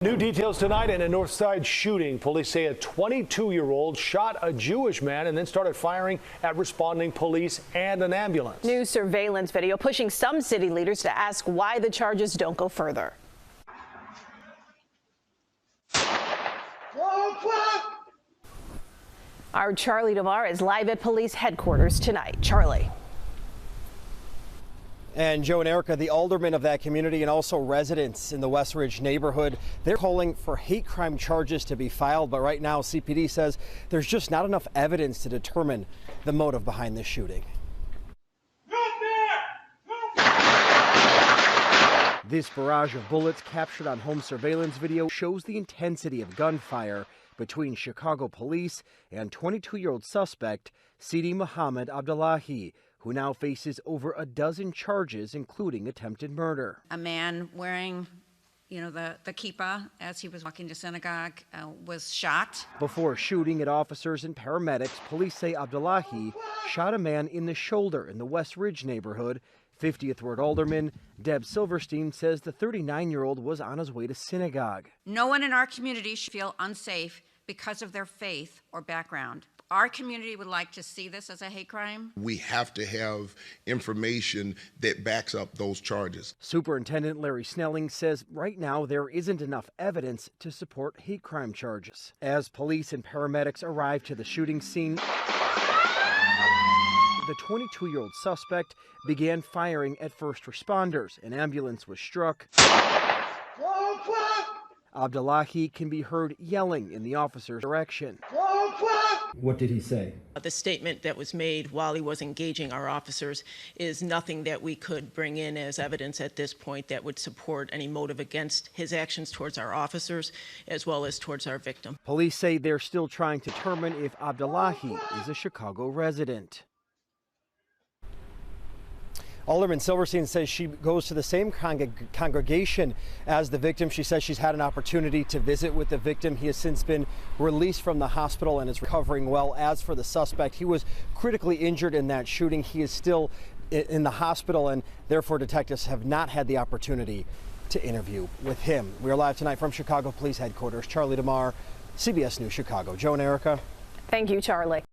New details tonight in a North Side shooting. Police say a 22-year-old shot a Jewish man and then started firing at responding police and an ambulance. New surveillance video pushing some city leaders to ask why the charges don't go further. Our Charlie DeMar is live at police headquarters tonight. Charlie. And Joe and Erica, the aldermen of that community and also residents in the West Ridge neighborhood, they're calling for hate crime charges to be filed. But right now, CPD says there's just not enough evidence to determine the motive behind this shooting. This barrage of bullets captured on home surveillance video shows the intensity of gunfire between Chicago police and 22-year-old suspect Sidi Mohamed Abdallahi, who now faces over a dozen charges, including attempted murder. A man wearing, the kippah as he was walking to synagogue was shot. Before shooting at officers and paramedics, police say Abdallahi shot a man in the shoulder in the West Ridge neighborhood. 50th Ward Alderman Deb Silverstein says the 39-year-old was on his way to synagogue. No one in our community should feel unsafe because of their faith or background. Our community would like to see this as a hate crime. We have to have information that backs up those charges. Superintendent Larry Snelling says right now there isn't enough evidence to support hate crime charges. As police and paramedics arrived to the shooting scene, the 22-year-old suspect began firing at first responders. An ambulance was struck. Abdallahi can be heard yelling in the officer's direction. What did he say? The statement that was made while he was engaging our officers is nothing that we could bring in as evidence at this point that would support any motive against his actions towards our officers as well as towards our victim. Police say they're still trying to determine if Abdallahi is a Chicago resident. Alderman Silverstein says she goes to the same congregation as the victim. She says she's had an opportunity to visit with the victim. He has since been released from the hospital and is recovering well. As for the suspect, he was critically injured in that shooting. He is still in the hospital, and therefore detectives have not had the opportunity to interview with him. We are live tonight from Chicago Police Headquarters. Charlie DeMar, CBS News Chicago. Joe and Erica. Thank you, Charlie.